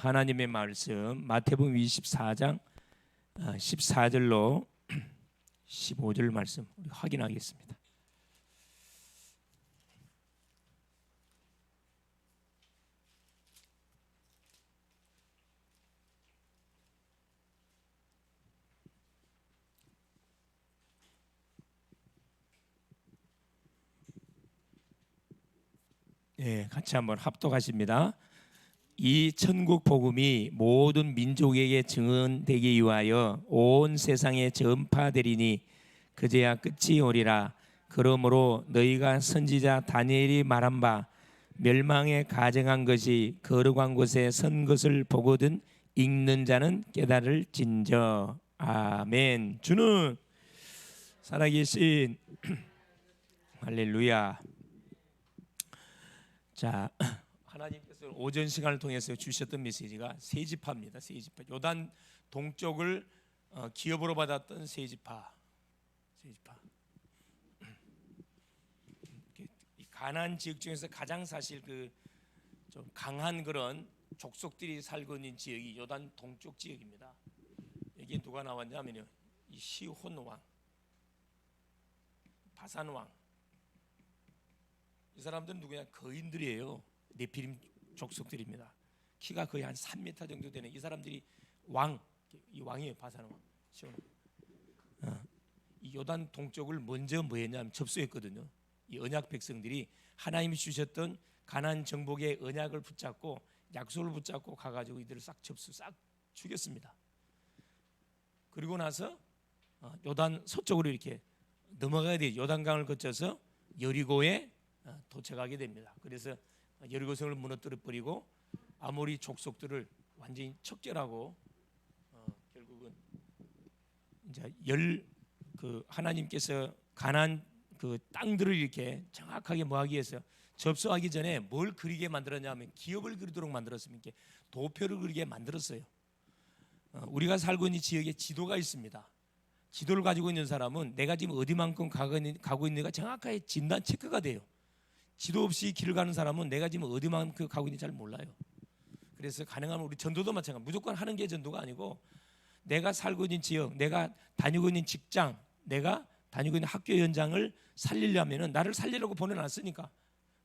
하나님의 말씀 마태복음 24장 14절로 15절 말씀 우리 확인하겠습니다. 네, 같이 한번 합독하십니다. 이 천국 복음이 모든 민족에게 증언되기 위하여 온 세상에 전파되리니 그제야 끝이 오리라. 그러므로 너희가 선지자 다니엘이 말한 바 멸망에 가정한 것이 거룩한 곳에 선 것을 보거든 읽는 자는 깨달을진저. 아멘. 주는 살아계신 할렐루야. 자, 하나님께서 오전 시간을 통해서 주셨던 메시지가 세 지파입니다. 세 지파. 요단 동쪽을 기업으로 받았던 세 지파. 세 지파. 이 가나안 지역 중에서 가장 사실 그 좀 강한 그런 족속들이 살고 있는 지역이 요단 동쪽 지역입니다. 여기 누가 나왔냐면요, 이 시혼 왕, 바산 왕. 이 사람들은 누구냐? 거인들이에요. 네피림 족속들입니다. 키가 거의 한 3m 정도 되는 이 사람들이 이 왕이에요. 바산 왕. 이 요단 동쪽을 먼저 뭐했냐면 접수했거든요. 이 언약 백성들이 하나님이 주셨던 가나안 정복의 언약을 붙잡고 약속을 붙잡고 가가지고 이들을 싹 죽였습니다. 그리고 나서 요단 서쪽으로 이렇게 넘어가야 돼요. 요단강을 거쳐서 여리고에 도착하게 됩니다. 그래서 여리고성을 무너뜨려 버리고 아모리 족속들을 완전히 척결하고 결국은 이제 하나님께서 가나안 그 땅들을 이렇게 정확하게 뭐하기 위해서 접수하기 전에 뭘 그리게 만들었냐면 기업을 그리도록 만들었습니다. 도표를 그리게 만들었어요. 우리가 살고 있는 지역에 지도가 있습니다. 지도를 가지고 있는 사람은 내가 지금 어디만큼 가고 있는가 정확하게 진단 체크가 돼요. 지도 없이 길을 가는 사람은 내가 지금 어디만큼 가고 있는지 잘 몰라요. 그래서 가능하면 우리 전도도 마찬가지. 무조건 하는 게 전도가 아니고 내가 살고 있는 지역, 내가 다니고 있는 직장, 내가 다니고 있는 학교 현장을 살리려면은 나를 살리려고 보내놨으니까,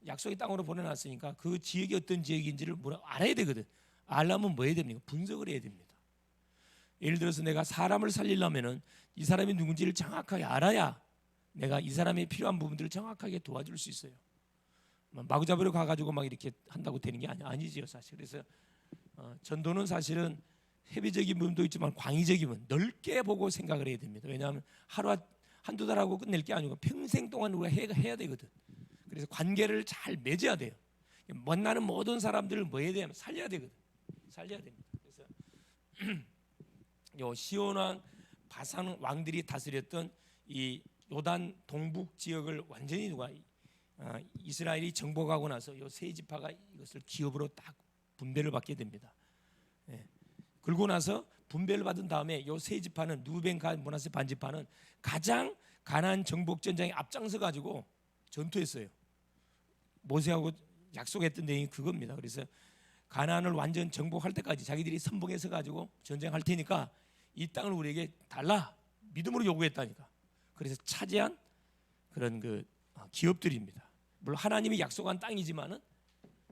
약속의 땅으로 보내놨으니까 그 지역이 어떤 지역인지를 알아야 되거든. 알려면 뭐 해야 됩니까? 분석을 해야 됩니다. 예를 들어서 내가 사람을 살리려면은 이 사람이 누군지를 정확하게 알아야 내가 이 사람의 필요한 부분들을 정확하게 도와줄 수 있어요. 마구잡이로 가가지고 막 이렇게 한다고 되는 게 아니지요, 사실. 그래서 전도는 사실은 회비적인 부분도 있지만 광의적인 부분 넓게 보고 생각을 해야 됩니다. 왜냐하면 한두 달 하고 끝낼 게 아니고 평생 동안 우리가 해야 되거든. 그래서 관계를 잘 맺어야 돼요. 만나는 모든 사람들을 뭐 해야 되냐면 살려야 되거든. 살려야 됩니다. 그래서 요 시온 왕, 바산 왕들이 다스렸던 이 요단 동북 지역을 완전히 이스라엘이 정복하고 나서 요 세 지파가 이것을 기업으로 딱 분배를 받게 됩니다. 그러고 나서 분배를 받은 다음에 요 세 지파는 누벤, 갓, 므낫세 반지파는 가장 가나안 정복 전장에 앞장서 가지고 전투했어요. 모세하고 약속했던 내용이 그겁니다. 그래서 가나안을 완전 정복할 때까지 자기들이 선봉해서 가지고 전쟁할 테니까 이 땅을 우리에게 달라, 믿음으로 요구했다니까. 그래서 차지한 그런 그 기업들입니다. 물론 하나님이 약속한 땅이지만은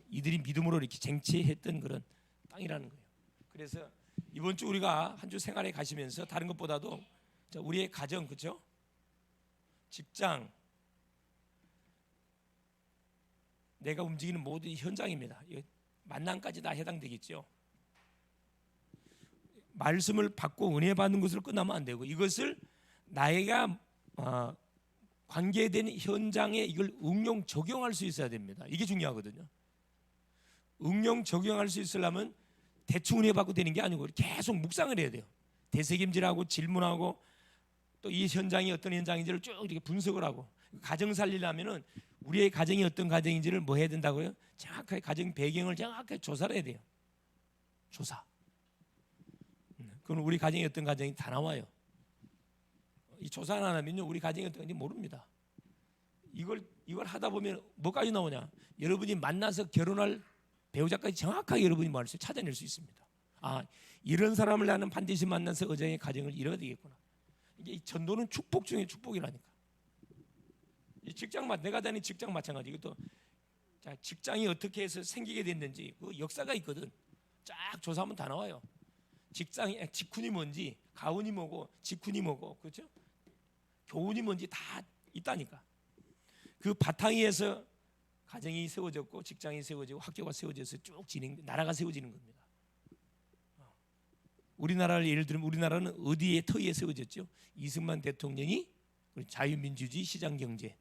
이들이 믿음으로 이렇게 쟁취했던 그런 땅이라는 거예요. 그래서 이번 주 우리가 한 주 생활에 가시면서 다른 것보다도 우리의 가정, 그렇죠? 직장, 내가 움직이는 모든 현장입니다. 만남까지 다 해당되겠죠. 말씀을 받고 은혜 받는 것으로 끝나면 안 되고 이것을 나에가 관계된 현장에 이걸 응용 적용할 수 있어야 됩니다. 이게 중요하거든요. 응용 적용할 수 있으려면 대충 은혜 받고 되는 게 아니고 계속 묵상을 해야 돼요. 되새김질하고 질문하고 또 이 현장이 어떤 현장인지를 쭉 이렇게 분석을 하고, 가정 살리려면은 우리의 가정이 어떤 가정인지를 뭐 해야 된다고요? 정확하게 가정 배경을 정확하게 조사를 해야 돼요. 조사. 그럼 우리 가정이 어떤 가정이 다 나와요. 이 조사 안 하면요 우리 가정이 어떤 건지 모릅니다. 이걸 하다 보면 뭐까지 나오냐? 여러분이 만나서 결혼할 배우자까지 정확하게 여러분이 뭐 할 수 찾아낼 수 있습니다. 이런 사람을 나는 반드시 만나서 의장의 가정을 이뤄야 되겠구나. 이게 전도는 축복 중에 축복이라니까. 이 내가 다니는 직장 마찬가지. 이것도 직장이 어떻게 해서 생기게 됐는지 그 역사가 있거든. 쫙 조사하면 다 나와요. 직훈이 뭔지, 가훈이 뭐고, 직훈이 뭐고, 그렇죠? 교훈이 뭔지 다 있다니까. 그 바탕위에서 가정이 세워졌고, 직장이 세워지고, 학교가 세워져서 쭉 나라가 세워지는 겁니다. 우리나라를 예를 들면 우리나라는 어디에 터위에 세워졌죠? 이승만 대통령이 자유민주주의 시장경제,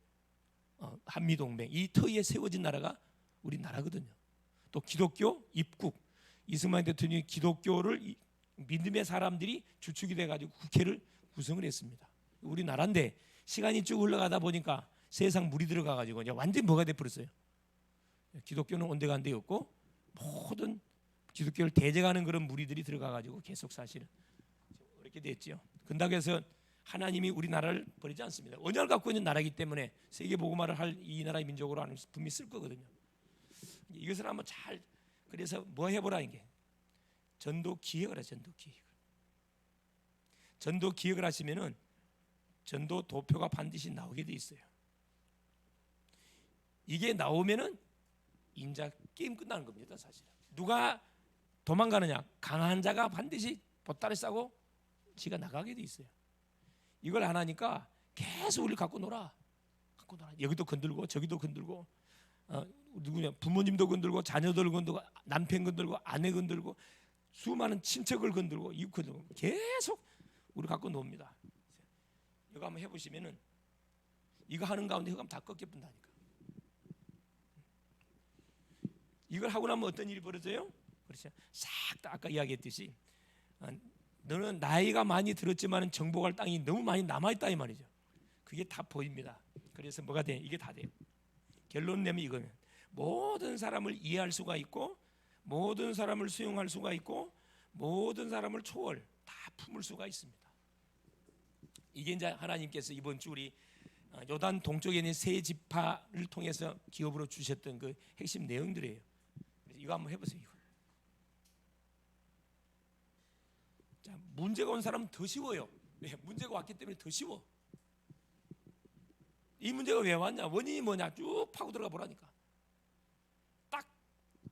한미동맹 이 터위에 세워진 나라가 우리나라거든요. 또 기독교 입국, 이승만 대통령이 기독교를 믿음의 사람들이 주축이 돼가지고 국회를 구성을 했습니다. 우리나라인데 시간이 쭉 흘러가다 보니까 세상 물이 들어가가지고 이제 완전히 뭐가 돼버렸어요. 기독교는 온데간데였고 모든 기독교를 대적하는 그런 무리들이 들어가가지고 계속 사실은 이렇게 됐죠. 그런다고 해서 하나님이 우리나라를 버리지 않습니다. 언약을 갖고 있는 나라이기 때문에 세계 복음화를 할 이 나라의 민족으로 하는 분명히 쓸 거거든요. 이것을 한번 잘 그래서 뭐 해보라는 게 전도 기획을 해. 전도 기획을 하시면은 전도 도표가 반드시 나오게 돼 있어요. 이게 나오면은 인자 게임 끝나는 겁니다. 사실은 누가 도망가느냐? 강한 자가 반드시 보따리 싸고 지가 나가게 돼 있어요. 이걸 안 하니까 계속 우리를 갖고 놀아. 여기도 건들고 저기도 건들고 누구냐? 부모님도 건들고 자녀들 건들고 남편 건들고 아내 건들고 수많은 친척을 건들고 이웃 건들고 계속 우리 갖고 놉니다. 이거 한번 해보시면은 이거 하는 가운데 흑암 다 꺾여본다니까. 이걸 하고 나면 어떤 일이 벌어져요? 그렇죠. 싹 다 아까 이야기했듯이 너는 나이가 많이 들었지만 정복할 땅이 너무 많이 남아있다 이 말이죠. 그게 다 보입니다. 그래서 뭐가 돼? 이게 다 돼요. 결론 내면 이거는 모든 사람을 이해할 수가 있고 모든 사람을 수용할 수가 있고 모든 사람을 초월 다 품을 수가 있습니다. 이게 이제 하나님께서 이번 주 우리 요단 동쪽에 있는 세 지파를 통해서 기업으로 주셨던 그 핵심 내용들이에요. 이거 한번 해보세요. 이거. 자, 문제가 온 사람은 더 쉬워요. 왜? 문제가 왔기 때문에 더 쉬워. 이 문제가 왜 왔냐? 원인이 뭐냐? 쭉 파고 들어가 보라니까. 딱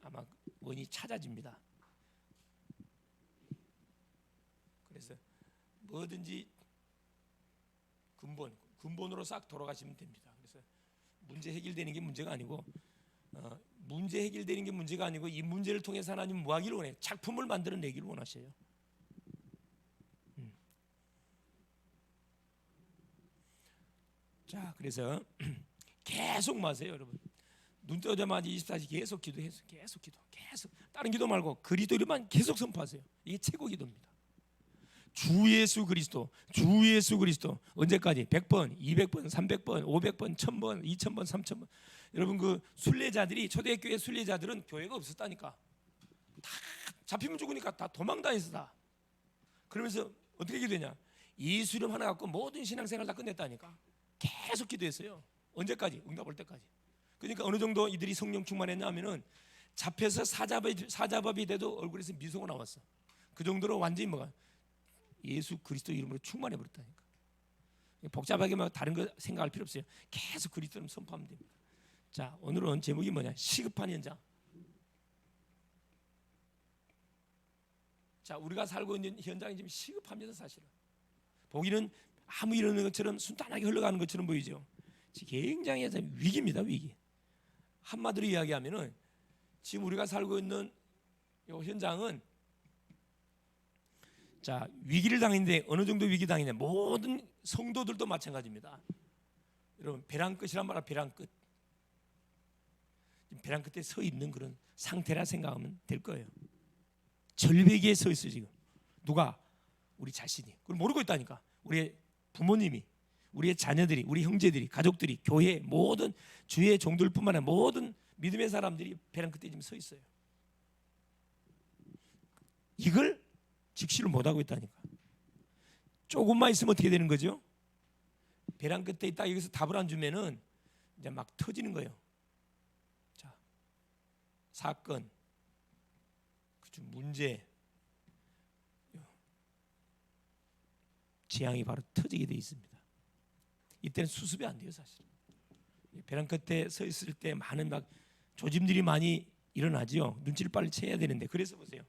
아마 원인이 찾아집니다. 그래서 뭐든지 근본으로 싹 돌아가시면 됩니다. 그래서 문제 해결되는 게 문제가 아니고 문제 해결되는 게 문제가 아니고 이 문제를 통해서 하나님 뭐 하기를 원해요? 작품을 만들어내기를 원하셔요. 자, 그래서 계속 마세요, 여러분. 눈 뜨자마자 24시간 계속 기도해서 계속 다른 기도 말고 그리스도만 계속 선포하세요. 이게 최고 기도입니다. 주 예수 그리스도 언제까지? 100번, 200번, 300번, 500번, 1000번, 2000번, 3000번. 여러분 그 순례자들이 초대교회 순례자들은 교회가 없었다니까. 다 잡히면 죽으니까 다 도망다녔어 다. 그러면서 어떻게 기도했냐? 예수름 하나 갖고 모든 신앙생활 다 끝냈다니까. 계속 기도했어요. 언제까지? 응답 올 때까지. 그러니까 어느 정도 이들이 성령 충만했냐 하면은 잡혀서 사자밥이 돼도 얼굴에서 미소가 나왔어. 그 정도로 완전히 뭐가 예수 그리스도 이름으로 충만해 버렸다니까. 복잡하게 막 다른 거 생각할 필요 없어요. 계속 그리스도를 선포하면 됩니다. 자, 오늘은 제목이 뭐냐? 시급한 현장. 자, 우리가 살고 있는 현장이 지금 시급합니다, 사실은. 보기는 아무 일 없는 것처럼 순탄하게 흘러가는 것처럼 보이죠. 굉장히 위기입니다, 위기. 한마디로 이야기하면은 지금 우리가 살고 있는 이 현장은 자, 위기를 당했는데 어느 정도 위기 당했냐? 모든 성도들도 마찬가지입니다. 여러분, 벼랑 끝이란 말이야, 벼랑 끝. 벼랑 끝에 서 있는 그런 상태라 생각하면 될 거예요. 절벽에 서 있어 지금. 누가? 우리 자신이. 그걸 모르고 있다니까. 우리의 부모님이, 우리의 자녀들이, 우리 형제들이, 가족들이, 교회 모든 주의 종들뿐만 아니라 모든 믿음의 사람들이 벼랑 끝에 지금 서 있어요. 이걸 직시를 못하고 있다니까. 조금만 있으면 어떻게 되는 거죠? 벼랑 끝에 있다 여기서 답을 안 주면은 이제 막 터지는 거예요. 자, 사건, 아주 문제, 재앙이 바로 터지게 돼 있습니다. 이때는 수습이 안 돼요, 사실. 벼랑 끝에 서 있을 때 많은 막 조짐들이 많이 일어나지요. 눈치를 빨리 채야 되는데. 그래서 보세요.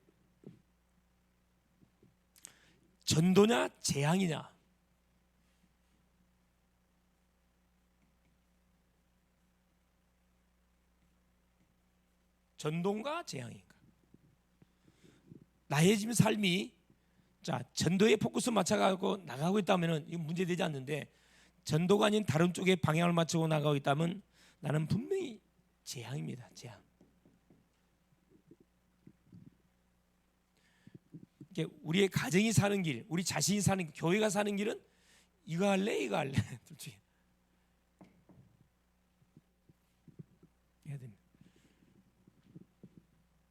전도냐 재앙이냐. 전도인가 재앙인가. 나의 지금 삶이 전도에 포커스 맞춰가고 나가고 있다면 이건 문제되지 않는데, 전도가 아닌 다른 쪽에 방향을 맞추고 나가고 있다면 나는 분명히 재앙입니다. 재앙. 우리의 가정이 사는 길, 우리 자신이 사는 길, 교회가 사는 길은 이거 할래 이거 할래 둘 중에 해야 됩니다.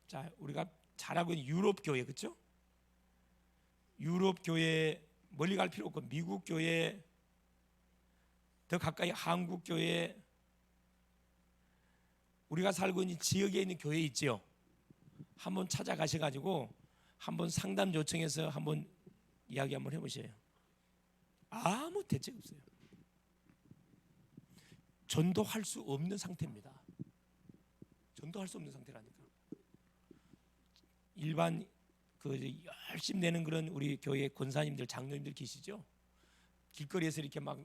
자, 우리가 잘 알고 있는 유럽 교회, 그렇죠? 유럽 교회 멀리 갈 필요 없고 미국 교회, 더 가까이 한국 교회, 우리가 살고 있는 지역에 있는 교회 있지요. 한번 찾아가셔가지고 한번 상담 요청해서 한번 이야기 한번 해보세요. 아무 대책 없어요. 전도할 수 없는 상태입니다. 전도할 수 없는 상태라니까. 일반 열심히 내는 그런 우리 교회 권사님들, 장로님들 계시죠? 길거리에서 이렇게 막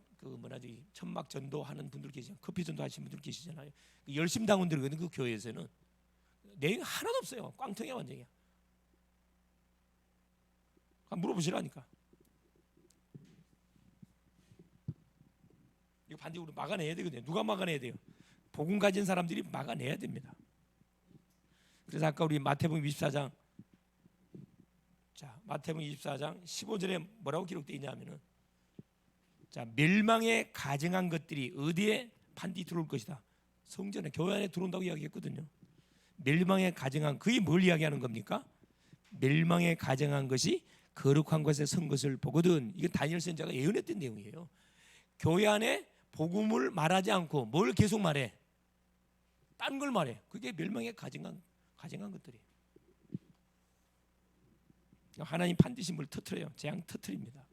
천막 전도하는 분들 계시잖아요. 커피 전도하시는 분들 계시잖아요. 열심 당원들이거든요. 그 교회에서는 내용 하나도 없어요. 꽝통이야 완전히. 물어보시라니까. 이거 반드시 우리 막아내야 되거든요. 누가 막아내야 돼요? 복음 가진 사람들이 막아내야 됩니다. 그래서 아까 우리 마태복음 24장, 마태복음 24장 15절에 뭐라고 기록되어 있냐면은, 멸망에 가증한 것들이 어디에 반드시 들어올 것이다. 성전에, 교회 안에 들어온다고 이야기했거든요. 멸망에 가증한, 그게 뭘 이야기하는 겁니까? 멸망에 가증한 것이 거룩한 곳에 선 것을 보거든. 이건 다니엘 선지자가 예언했던 내용이에요. 교회 안에 복음을 말하지 않고 뭘 계속 말해? 딴 걸 말해. 그게 멸망에 가증한 것들이에요. 하나님 반드시 뭘 터뜨려요. 재앙 터뜨립니다.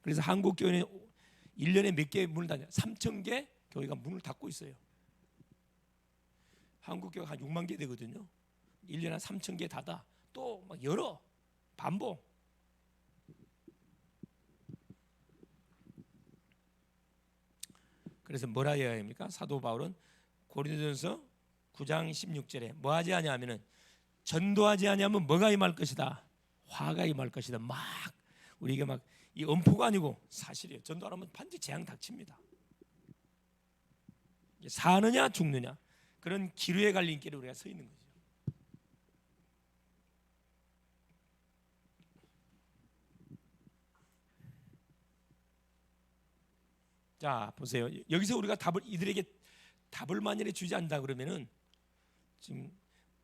그래서 한국 교회는 1년에 몇 개 문을 닫아요? 3,000개 교회가 문을 닫고 있어요. 한국 교회가 한 6만 개 되거든요. 1년에 한 3,000개 닫아. 또 막 열어. 반복. 그래서 뭐라 해야 합니까? 사도 바울은 고린도전서 9장 16절에 뭐 하지 아니하면은, 전도하지 아니하면 뭐가 임할 것이다? 화가 임할 것이다. 막 우리가 막 이 엄포가 아니고 사실이에요. 전도 안 하면 반드시 재앙 닥칩니다. 사느냐 죽느냐, 그런 기류의 갈림길에 우리가 서 있는 거죠. 자, 보세요. 여기서 우리가 이들에게 답을 만약에 주지 않는다 그러면은, 지금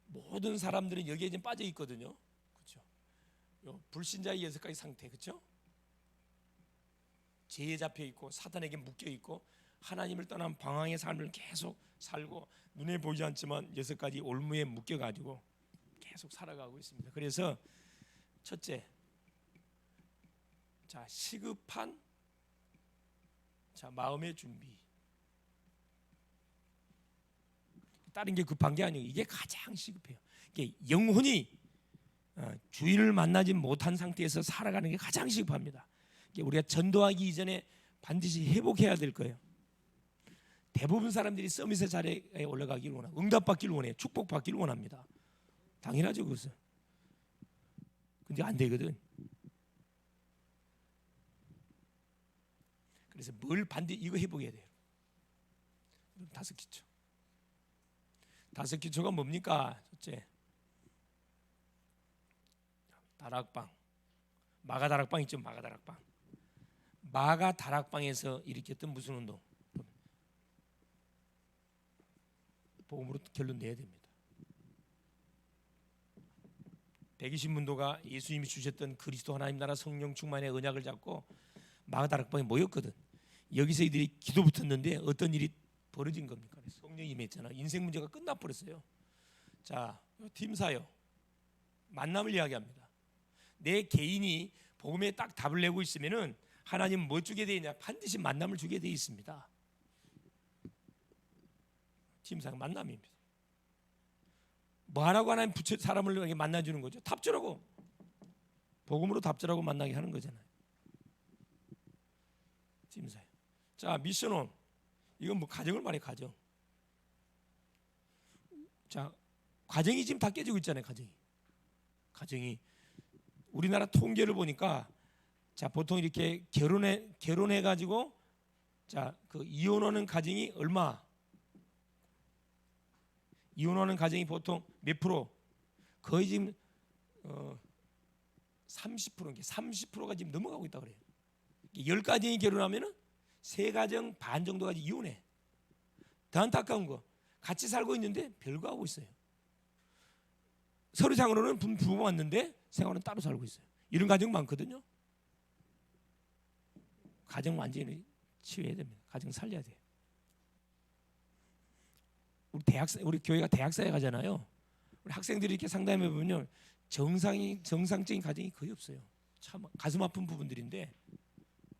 모든 사람들은 여기에 지금 빠져 있거든요. 그렇죠? 불신자의 6가지 상태, 그렇죠? 죄에 잡혀 있고 사탄에게 묶여 있고 하나님을 떠난 방황의 삶을 계속 살고, 눈에 보이지 않지만 6가지 올무에 묶여 가지고 계속 살아가고 있습니다. 그래서 첫째, 시급한 마음의 준비. 다른 게 급한 게 아니고 이게 가장 시급해요. 이게 영혼이 주인을 만나지 못한 상태에서 살아가는 게 가장 시급합니다. 우리가 전도하기 이전에 반드시 회복해야 될 거예요. 대부분 사람들이 서밋의 자리에 올라가기를 원하고 응답받기를 원해요. 축복받기를 원합니다. 당연하죠, 그것은. 근데 안 되거든. 그래서 뭘 반드시 이거 회복해야 돼요. 5기초. 5기초가 뭡니까? 첫째, 다락방. 마가 다락방 있죠, 마가 다락방. 마가 다락방에서 일으켰던 무슨 운동? 복음으로 결론 내야 됩니다. 120문도가 예수님이 주셨던 그리스도 하나님 나라 성령 충만의 언약을 잡고 마가 다락방에 모였거든. 여기서 이들이 기도 붙었는데 어떤 일이 벌어진 겁니까? 성령이 임했잖아. 인생 문제가 끝나버렸어요. 자, 팀 사역. 만남을 이야기합니다. 내 개인이 복음에 딱 답을 내고 있으면은 하나님은 뭐 주게 돼 있냐? 반드시 만남을 주게 돼 있습니다. 팀상 만남입니다. 뭐 하라고 하나님 사람을 만나주는 거죠? 답주라고. 복음으로 답주라고 만나게 하는 거잖아요. 팀상. 자, 미션홈. 이건 뭐 가정을 말해, 가정. 자, 가정이 지금 다 깨지고 있잖아요. 가정이 우리나라 통계를 보니까 자, 보통 이렇게 결혼해 가지고 자, 그 이혼하는 가정이 얼마? 이혼하는 가정이 보통 몇 프로? 거의 지금 30%가 지금 넘어가고 있다고 그래요. 10가정이 결혼하면은 3가정 반 정도가 이혼해. 더 안타까운 거, 같이 살고 있는데 별거 하고 있어요. 서류상으로는 부부 맞는데 생활은 따로 살고 있어요. 이런 가정 많거든요. 가정 완전히 치유해야 됩니다. 가정 살려야 돼요. 우리 교회가 대학사에 가잖아요. 우리 학생들이 이렇게 상담해 보면 정상적인 가정이 거의 없어요. 참 가슴 아픈 부분들인데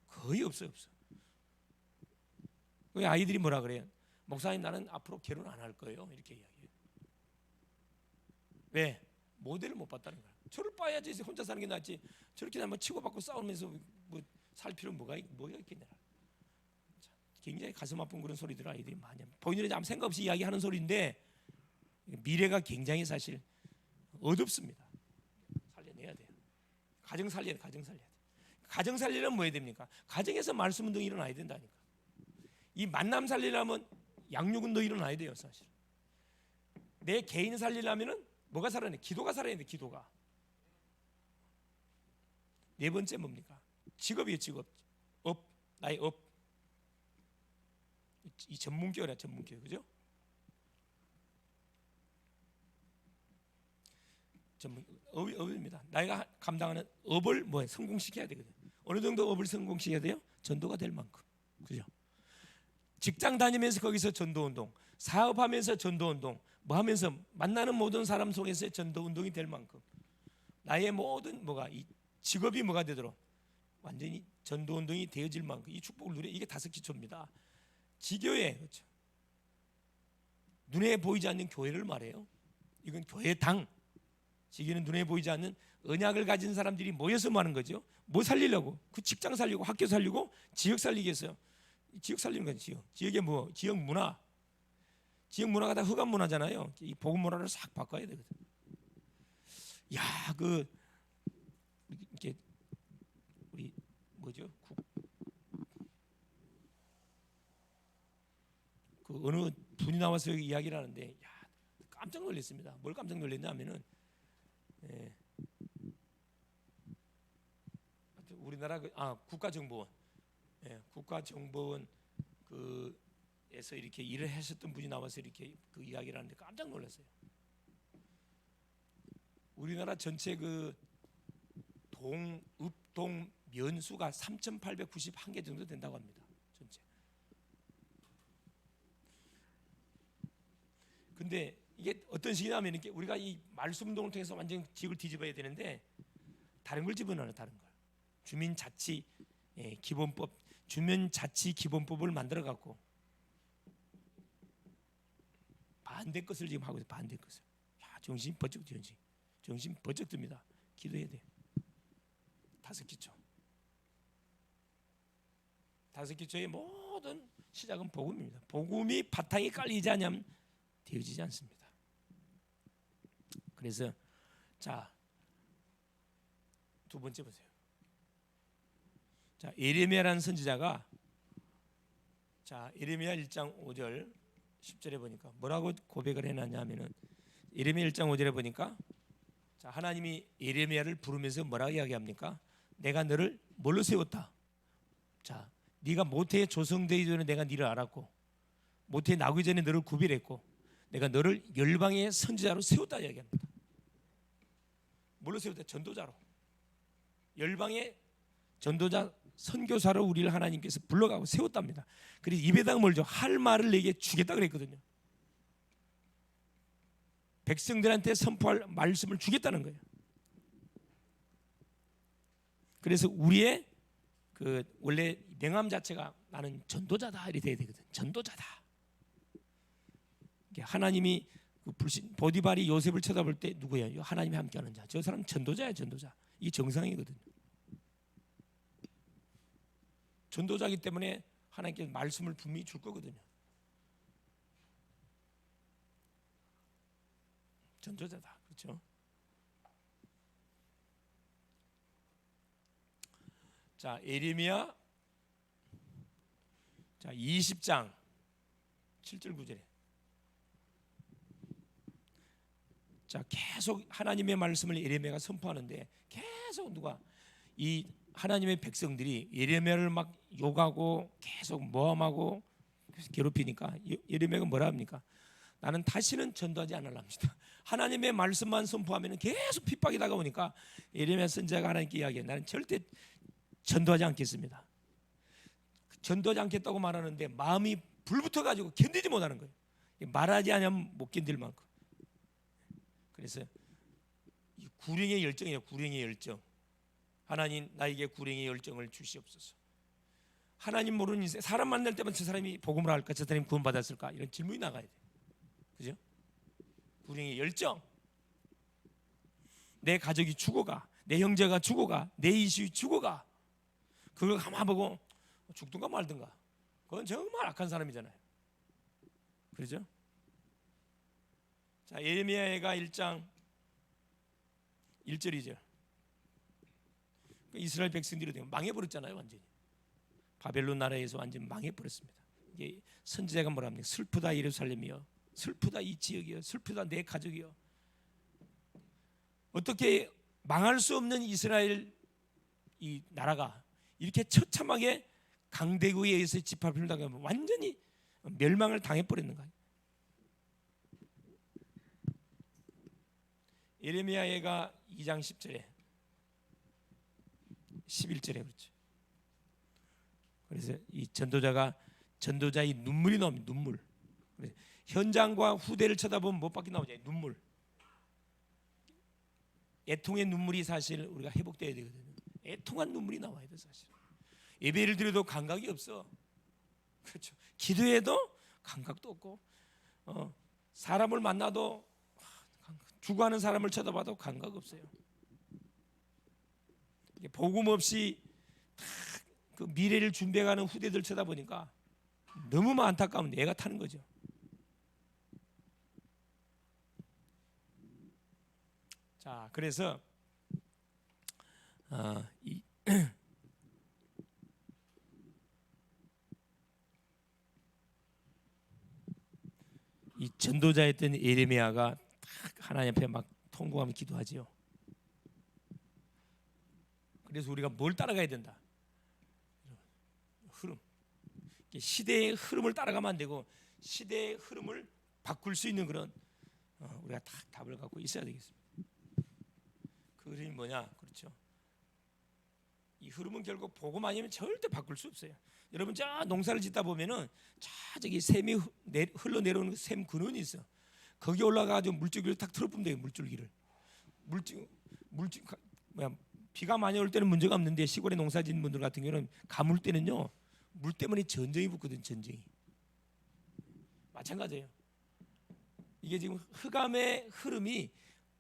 거의 없어요. 그 아이들이 뭐라 그래요? 목사님, 나는 앞으로 결혼 안 할 거예요. 이렇게 이야기해요. 왜? 모델을 못 봤다는 거야. 저를 봐야지 혼자 사는 게 낫지. 저렇게 한번 치고받고 싸우면서 뭐 살 필요는 뭐가 있겠냐. 굉장히 가슴 아픈 그런 소리들 아이들이 많이 합니다. 본인이 아무 생각 없이 이야기하는 소리인데 미래가 굉장히 사실 어둡습니다. 살려내야 돼요. 가정 살려야 돼. 가정 살리려면 뭐 해야 됩니까? 가정에서 말씀 운동이 일어나야 된다니까. 이 만남 살리려면 양육 운동이 일어나야 돼요. 사실 내 개인 살리려면은 뭐가 살아야 돼? 기도가 살아야 돼. 기도가. 네 번째 뭡니까? 직업이에요. 직업. 나의 업. 이 전문교회라 전문교회, 그죠? 업입니다. 나이가 감당하는 업을 성공시켜야 되거든요. 어느 정도 업을 성공시켜야 돼요? 전도가 될 만큼, 그죠? 직장 다니면서 거기서 전도운동, 사업하면서 전도운동, 뭐 하면서 만나는 모든 사람 속에서 전도운동이 될 만큼 나의 모든 이 직업이 뭐가 되도록 완전히 전도운동이 되어질 만큼 이 축복을 누려. 이게 5기초입니다. 지교회, 그렇죠? 눈에 보이지 않는 교회를 말해요. 이건 교회당. 지교는 눈에 보이지 않는 언약을 가진 사람들이 모여서 뭐 하는 거죠? 뭐 살리려고? 그 직장 살리고 학교 살리고 지역 살리기 위해서. 지역 살리는 건 지역의 지역 문화. 지역 문화가 다 흑암 문화잖아요. 이 복음 문화를 싹 바꿔야 되거든. 야, 이렇게 우리 그 어느 분이 나와서 이야기를 하는데, 야, 깜짝 놀랐습니다. 뭘 깜짝 놀랐냐면은, 우리나라 국가정보원, 국가정보원 에서 이렇게 일을 하셨던 분이 나와서 이렇게 그 이야기를 하는데 깜짝 놀랐어요. 우리나라 전체 읍동 면수가 3,891개 정도 된다고 합니다. 전체. 근데 이게 어떤 식이냐면 이렇게 우리가 이 말씀 운동을 통해서 완전 지역을 뒤집어야 되는데 다른 걸 집어넣어요. 다른 걸. 주민자치 기본법, 주민자치 기본법을 만들어 갖고 반대 것을 지금 하고 있어요. 반대 것을. 야, 정신 번쩍 드는지. 정신 번쩍 듭니다. 기도해야 돼요. 5기초. 5기초의 모든 시작은 복음입니다. 복음이 바탕이 깔리지 않으면 되어지지 않습니다. 그래서 자, 두 번째 보세요. 자, 예레미야라는 선지자가 예레미야 1장 5절 10절에 보니까 뭐라고 고백을 해놨냐면은 예레미야 1장 5절에 보니까 자, 하나님이 예레미야를 부르면서 뭐라고 이야기합니까? 내가 너를 뭘로 세웠다? 자, 네가 모태에 조성되기 전에 내가 너를 알았고 모태에 나오기 전에 너를 구별했고 내가 너를 열방의 선지자로 세웠다 이야기합니다. 뭘로 세웠다? 전도자로. 열방의 전도자 선교사로 우리를 하나님께서 불러가고 세웠답니다. 그래서 입에다가 뭘 줘? 할 말을 내게 주겠다 그랬거든요. 백성들한테 선포할 말씀을 주겠다는 거예요. 그래서 우리의 그 원래 명함 자체가 나는 전도자다 이렇게 돼야 되거든. 전도자다. 하나님이 그 불신 보디발이 요셉을 쳐다볼 때 누구예요? 하나님이 함께하는 자. 저 사람 전도자야, 전도자. 이게 정상이거든. 전도자이기 때문에 하나님께서 말씀을 분명히 줄 거거든요. 전도자다. 그렇죠? 자, 예레미야 자 20장 7절 9절에 자 계속 하나님의 말씀을 예레미야가 선포하는데 계속 누가 이 하나님의 백성들이 예레미야를 막 욕하고 계속 모함하고 괴롭히니까 예레미야가 뭐라 합니까? 나는 다시는 전도하지 않으랍니다. 하나님의 말씀만 선포하면 계속 핍박이 다가오니까 예레미야 선지자가 하나님께 이야기해. 나는 절대 전도하지 않겠습니다. 전도하지 않겠다고 말하는데 마음이 불붙어 가지고 견디지 못하는 거예요. 말하지 않으면 못 견딜 만큼. 그래서 이 구령의 열정이에요. 구령의 열정. 하나님 나에게 구령의 열정을 주시옵소서. 하나님 모르는 인생, 사람 만날 때만 저 사람이 복음을 할까, 저 사람이 구원받았을까 이런 질문이 나가야 돼. 그죠? 구령의 열정. 내 가족이 죽어가, 내 형제가 죽어가, 내 이웃이 죽어가. 그걸 가만 보고 죽든가 말든가. 그건 정말 악한 사람이잖아요. 그렇죠? 자, 예레미야가 1장 1절 2절. 이스라엘 백성들이 망해버렸잖아요. 완전히 바벨론 나라에서 완전히 망해버렸습니다. 이게 선지자가 뭐라 합니까? 슬프다 예루살렘이여, 슬프다 이 지역이여, 슬프다 내 가족이여. 어떻게 망할 수 없는 이스라엘 이 나라가 이렇게 처참하게 강대국에 의해서 짓밟힘을 당하면 완전히 멸망을 당해버렸는가? 예레미야가 2장 10절에 11절에 그렇죠. 그래서 이 전도자의 눈물이 나옵니다. 눈물. 현장과 후대를 쳐다보면 못 밖에 나오잖아요. 눈물. 애통의 눈물이 사실 우리가 회복돼야 되거든요. 애통한 눈물이 나와야 돼 사실. 예배를 드려도 감각이 없어. 그렇죠. 기도해도 감각도 없고, 사람을 만나도 죽어가는 사람을 쳐다봐도 감각 없어요. 복음 없이 그 미래를 준비해가는 후대들 쳐다보니까 너무 안타까운 애가 타는 거죠. 자, 그래서 이 전도자였던 예레미야가 딱 하나님 앞에 막 통곡하며 기도하지요. 그래서 우리가 뭘 따라가야 된다? 흐름. 시대의 흐름을 따라가면 안 되고 시대의 흐름을 바꿀 수 있는 그런 우리가 딱 답을 갖고 있어야 되겠습니다. 그 흐름이 뭐냐? 그렇죠. 이 흐름은 결국 복음 아니면 절대 바꿀 수 없어요. 여러분 저 농사를 짓다 보면은 저기 샘이 흘러내려오는 샘 근원이 있어. 거기 올라가가지고 물줄기를 탁 틀어보면 돼요. 물줄기를. 비가 많이 올 때는 문제가 없는데 시골에 농사 짓는 분들 같은 경우는 가물 때는요 물 때문에 전쟁이 붙거든. 전쟁이. 마찬가지예요. 이게 지금 흑암의 흐름이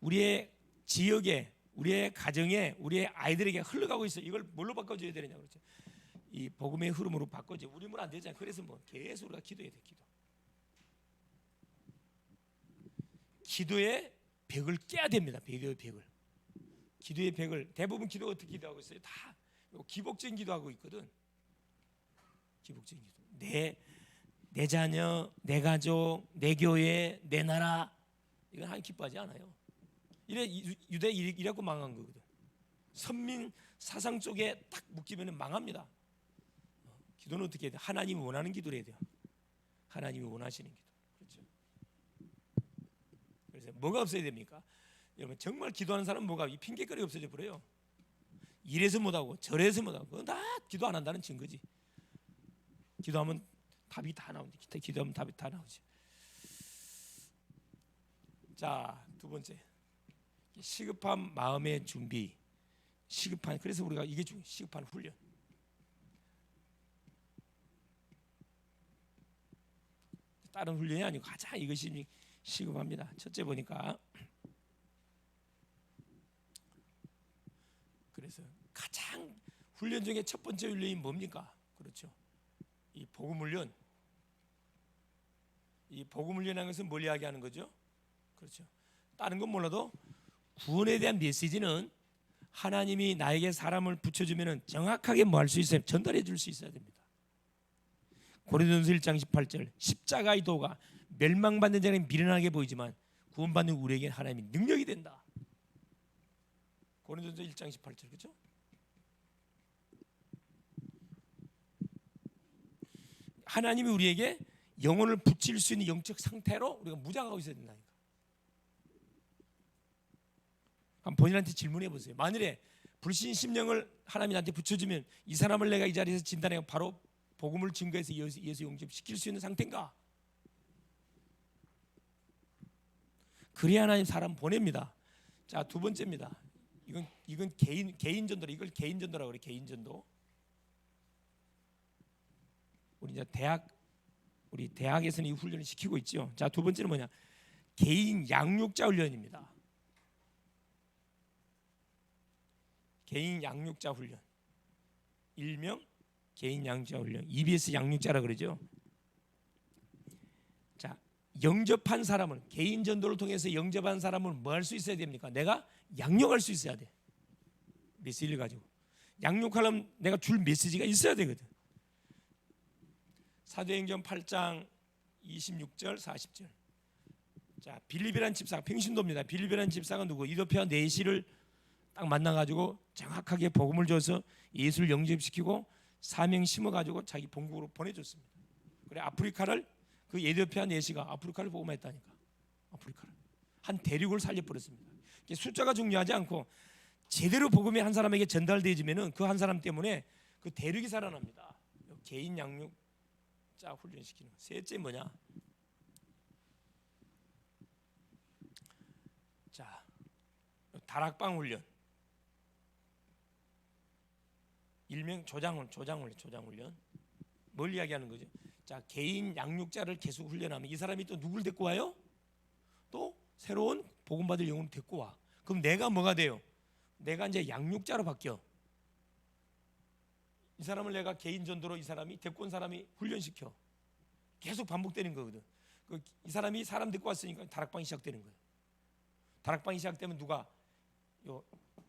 우리의 지역에, 우리의 가정에, 우리의 아이들에게 흘러가고 있어. 이걸 뭘로 바꿔줘야 되느냐 그렇죠. 이 복음의 흐름으로 바꿔줘. 우리는 안 되잖아요. 그래서 뭐 계속 우리가 기도해야 돼. 기도의 벽을 깨야 됩니다. 기도의 벽을. 기도의 벽을 대부분 기도 어떻게 기도하고 있어요? 다 기복적인 기도하고 있거든. 기복적인 기도. 내 자녀, 내 가족, 내 교회, 내 나라 이건 하나님 기뻐하지 않아요. 유대 이래고 망한 거거든. 선민 사상 쪽에 딱 묶이면 망합니다. 기도는 어떻게 해야 돼? 하나님이 원하는 기도를 해야 돼요. 하나님이 원하시는 기도. 그렇죠? 그래서 뭐가 없어야 됩니까? 여러분 정말 기도하는 사람은 뭐가 이 핑계거리 없어져 버려요. 이래서 못하고 저래서 못하고 그건 다 기도 안 한다는 증거지. 기도하면 답이 다 나오지. 기도하면 답이 다 나오지. 자, 두 번째 시급한 마음의 준비. 시급한, 그래서 우리가 이게 중요해요. 시급한 훈련. 다른 훈련이 아니고 가장 이것이 시급합니다. 첫째 보니까, 그래서 가장 훈련 중에 첫 번째 훈련이 뭡니까? 그렇죠. 이 복음 훈련. 이 복음 훈련이라는 것은 뭘 이야기하는 거죠? 그렇죠. 다른 건 몰라도 구원에 대한 메시지는 하나님이 나에게 사람을 붙여주면 정확하게 뭐 할 수 있어요? 전달해 줄 수 있어야 됩니다. 고린도전서 1장 18절, 십자가의 도가 멸망받는 자에게 미련하게 보이지만 구원받는 우리에게 하나님이 능력이 된다. 고린도전서 1장 18절, 그렇죠? 하나님이 우리에게 영혼을 붙일 수 있는 영적 상태로 우리가 무장하고 있어야 된다니까. 한번 본인한테 질문해 보세요. 만일에 불신 심령을 하나님이 나한테 붙여주면 이 사람을 내가 이 자리에서 진단해 바로 복음을 증거해서 예수 영접시킬 수 있는 상태인가? 그래야 하나님 사람 보냅니다. 자, 두 번째입니다. 이건 개인 전도라. 이걸 개인 전도라고 그래. 개인 전도. 우리 대학에서는 이 훈련을 시키고 있죠. 자, 두 번째는 뭐냐? 개인 양육자 훈련입니다. 개인 양육자 훈련. 일명 개인 양육자 훈련. EBS 양육자라 그러죠. 자, 영접한 사람은, 개인 전도를 통해서 영접한 사람은 뭐 할 수 있어야 됩니까? 내가 양육할 수 있어야 돼. 메시지를 가지고. 양육하려면 내가 줄 메시지가 있어야 되거든. 사도행전 8장 26절 40절. 자, 빌립이라는 집사가, 평신도입니다. 빌립이라는 집사가 누구? 이도피아 네시를 딱 만나가지고 정확하게 복음을 줘서 예수를 영접시키고 사명 심어가지고 자기 본국으로 보내줬습니다. 그래, 아프리카를, 그 에티오피아 네시가 아프리카를 복음했다니까. 아프리카를 한 대륙을 살려버렸습니다. 숫자가 중요하지 않고 제대로 복음이 한 사람에게 전달되어지면은 그 한 사람 때문에 그 대륙이 살아납니다. 개인 양육자 훈련시키는 거. 셋째 뭐냐? 자, 다락방 훈련. 일명 조장훈련. 뭘 이야기하는 거죠? 자, 개인 양육자를 계속 훈련하면 이 사람이 또 누굴 데리고 와요? 또 새로운 복음 받을 영혼을 데리고 와. 그럼 내가 뭐가 돼요? 내가 이제 양육자로 바뀌어. 이 사람을 내가 개인 전도로 이 사람이 데리고 온 사람이 훈련시켜. 계속 반복되는 거거든. 이 사람이 사람 데리고 왔으니까 다락방이 시작되는 거예요. 다락방이 시작되면 누가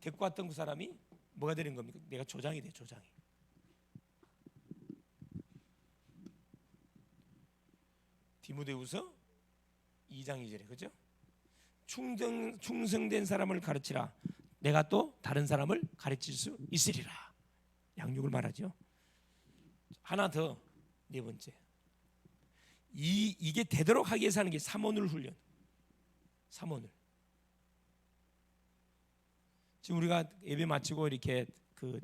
데리고 왔던 그 사람이 뭐가 되는 겁니까? 내가 조장이 돼, 조장이. 디모데후서 2장 2절에, 그죠? 충성된 사람을 가르치라. 내가 또 다른 사람을 가르칠 수 있으리라. 양육을 말하죠. 하나 더, 네 번째. 이게 되도록 하기 위해서 하는 게 삼원을 훈련. 삼원을. 지금 우리가 예배 마치고 이렇게 그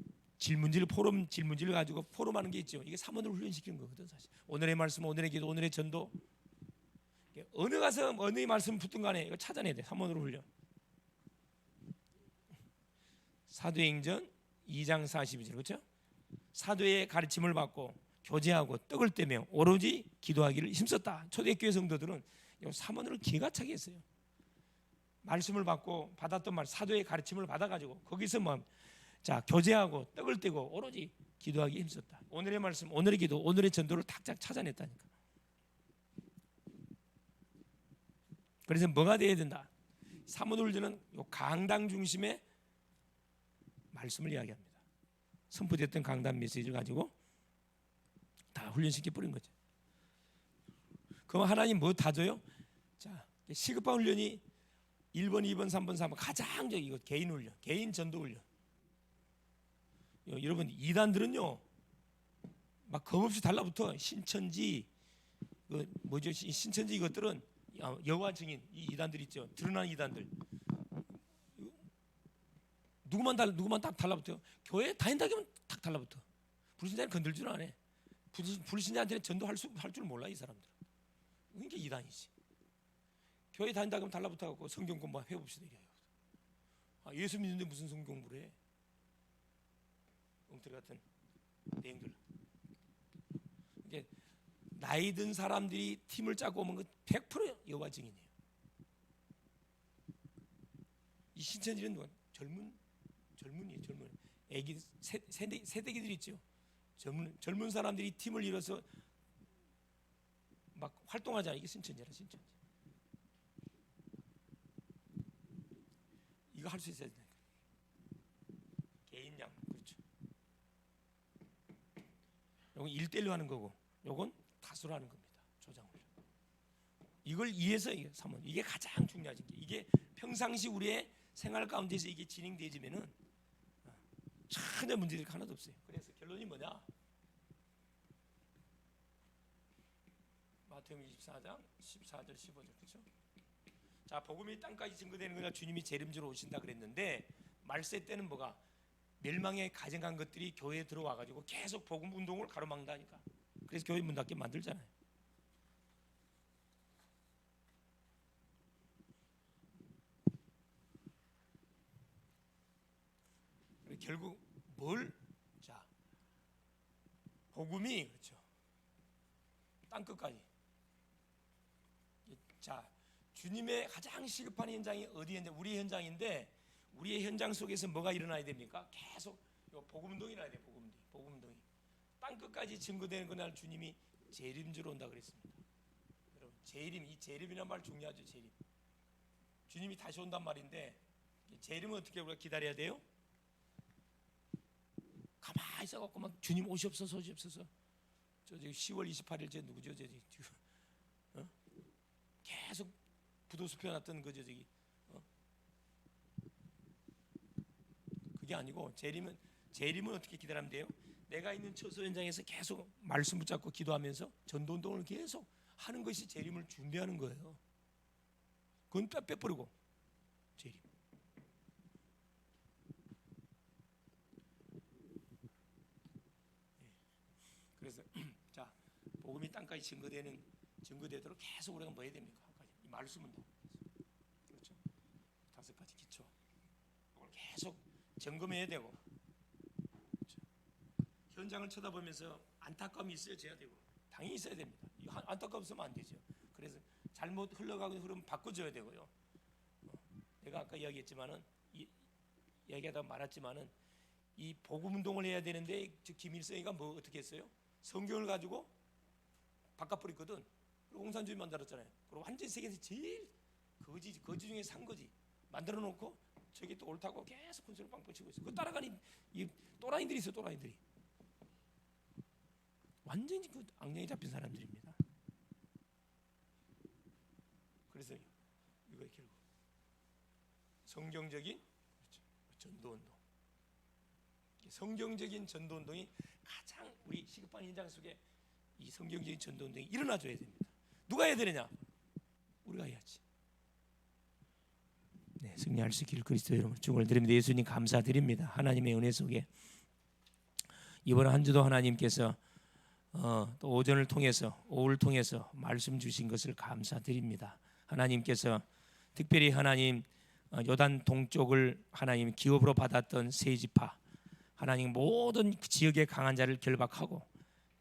포럼 질문지를 가지고 포럼하는 게 있죠. 이게 삼원을 훈련시키는 거거든, 사실. 오늘의 말씀, 오늘의 기도, 오늘의 전도. 어느 가서 어느 말씀 붙든 간에 이거 찾아내야 돼. 삼원으로 훈련. 사도행전 2장 42절, 그렇죠? 사도의 가르침을 받고 교제하고 떡을 떼며 오로지 기도하기를 힘썼다. 초대교회 성도들은 이 삼원을 기가 차게 했어요. 말씀을 받고 받았던 말, 사도의 가르침을 받아가지고 거기서 자, 교제하고 떡을 떼고 오로지 기도하기에 힘썼다. 오늘의 말씀, 오늘의 기도, 오늘의 전도를 탁탁 찾아냈다니까. 그래서 뭐가 돼야 된다? 사모들은 강당 중심의 말씀을 이야기합니다. 선포됐던 강단 메시지를 가지고 다 훈련시켜 버린 거죠. 그럼 하나님 뭐 다 줘요? 자, 시급한 훈련이 1번, 2번, 3번, 4번 가장 이거 개인 훈련, 개인 전도 훈련. 여러분, 이단들은요 막 겁없이 달라붙어. 신천지 뭐죠? 신천지 이것들은 여호와 증인, 이 이단들 있죠. 드러난 이단들. 누구만 딱 달라붙어요. 교회 다닌다고 하면 딱 달라붙어. 불신자는 건들 줄 안 해. 불신자한테는 전도할 줄 몰라, 이 사람들. 그게 이단이지. 교회 다닌다고 하면 달라붙어갖고 성경 공부 해봅시다 이래요. 예수 믿는데 무슨 성경 공부를 해? 엉터리 같은 내용들. 이게 나이 든 사람들이 팀을 짜고 오면 그 100% 여호와 증인이에요. 이 신천지는 누가? 젊은이에요. 젊은 애기 세대기들 있죠. 젊은 사람들이 팀을 이뤄서 막 활동하잖아요. 이게 신천지라 신천지. 이거 할 수 있어야 된다. 개인량 그렇죠. 이건 1대1로 하는 거고, 이건 다수로 하는 겁니다. 조장을. 이걸 이해해서 이게 삼원. 이게 가장 중요하지. 이게 평상시 우리의 생활 가운데서 이게 진행되지면은 전혀 문제될 게 하나도 없어요. 그래서 결론이 뭐냐? 마태복음 24장 14절 15절 그렇죠? 자, 복음이 땅까지 증거되는 거냐? 주님이 재림주로 오신다 그랬는데 말세 때는 뭐가? 멸망에 가증한 것들이 교회에 들어와 가지고 계속 복음 운동을 가로막는다니까. 그래서 교회 문 닫게 만들잖아요. 결국 뭘? 자, 복음이 그렇죠. 땅 끝까지. 자, 주님의 가장 시급한 현장이 어디 현장? 우리 현장인데 우리의 현장 속에서 뭐가 일어나야 됩니까? 계속 복음 운동이 일어나야 돼. 복음 운동이. 땅 끝까지 증거되는 그날 주님이 재림주로 온다 그랬습니다. 여러분, 이 재림이란 말 중요하죠. 재림. 주님이 다시 온단 말인데 재림은 어떻게 우리가 기다려야 돼요? 가만히 있어갖고 막 주님 오시옵소서. 저 10월 28일 제 누구죠? 계속 부도수 펴놨던 거죠. 그게 아니고 재림은 어떻게 기다리면 돼요? 내가 있는 처소 현장에서 계속 말씀 붙잡고 기도하면서 전도운동을 계속 하는 것이 재림을 준비하는 거예요. 그건 빼버리고 재림. 그래서 자, 복음이 땅까지 증거되도록 계속 우리가 뭐 해야 됩니까? 이 말씀 운동. 그렇죠? 5가지 기초. 이걸 계속 점검해야 되고. 그렇죠? 현장을 쳐다보면서 안타까움이 있어야 되고, 당연히 있어야 됩니다. 안타까움 없으면 안 되죠. 그래서 잘못 흘러가고 흐름 바꿔줘야 되고요. 내가 아까 이야기했지만은 얘기하다 말았지만은 이 복음 운동을 해야 되는데 김일성이가 뭐 어떻게 했어요? 성경을 가지고 바꿔버렸거든. 그리고 공산주의 만들었잖아요. 그리고 완전 세계에서 제일 거지 중에 산 거지 만들어 놓고 저게 또 옳다고 계속 군수를 빵빵 치고 있어. 그 따라가니 이 또라이들이 있어. 또라이들이 완전히 그 악령에 잡힌 사람들입니다. 그래서 이거의 결국 성경적인 그렇죠. 전도운동, 성경적인 전도운동이 가장 우리 시급한 현장 속에 이 성경적인 전도운동이 일어나줘야 됩니다. 누가 해야 되느냐? 우리가 해야지. 네, 승리할 수 있기를 그리스도 이름으로 축원을 드립니다. 예수님 감사드립니다. 하나님의 은혜 속에 이번 한 주도 하나님께서 또 오전을 통해서 오후를 통해서 말씀 주신 것을 감사드립니다. 하나님께서 특별히 하나님 요단 동쪽을 하나님 기업으로 받았던 세 지파 하나님 모든 지역의 강한 자를 결박하고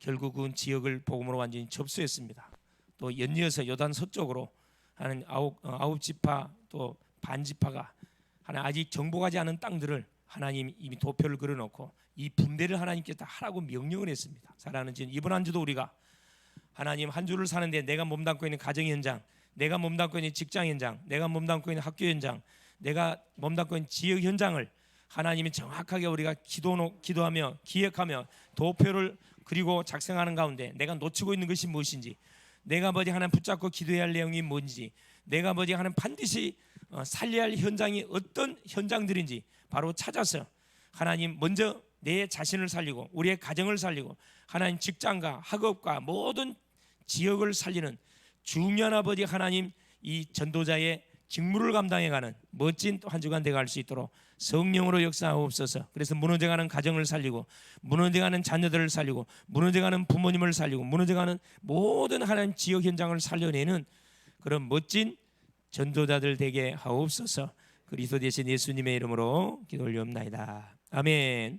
결국은 지역을 복음으로 완전히 접수했습니다. 또 연이어서 요단 서쪽으로 하나님 아홉 지파 또 반 지파가 하나님 아직 정복하지 않은 땅들을 하나님 이미 도표를 그려놓고 이 분배를 하나님께서 다 하라고 명령을 했습니다. 사랑하는 지금 이번 한 주도 우리가 하나님 한 주를 사는데 내가 몸담고 있는 가정 현장, 내가 몸담고 있는 직장 현장, 내가 몸담고 있는 학교 현장, 내가 몸담고 있는 지역 현장을 하나님이 정확하게 우리가 기도하며 기획하며 도표를 그리고 작성하는 가운데 내가 놓치고 있는 것이 무엇인지, 내가 뭐지 하나님 붙잡고 기도해야 할 내용이 뭔지, 내가 뭐지 하나님 반드시 살려야 할 현장이 어떤 현장들인지 바로 찾아서 하나님 먼저 내 자신을 살리고 우리의 가정을 살리고 하나님 직장과 학업과 모든 지역을 살리는 중요한 아버지 하나님 이 전도자의 직무를 감당해가는 멋진 한 주간 되어갈 수 있도록 성령으로 역사하옵소서. 그래서 무너져가는 가정을 살리고 무너져가는 자녀들을 살리고 무너져가는 부모님을 살리고 무너져가는 모든 하나님 지역 현장을 살려내는 그런 멋진 전도자들 되게 하옵소서. 그리스도 되신 예수님의 이름으로 기도 올리옵나이다. 아멘.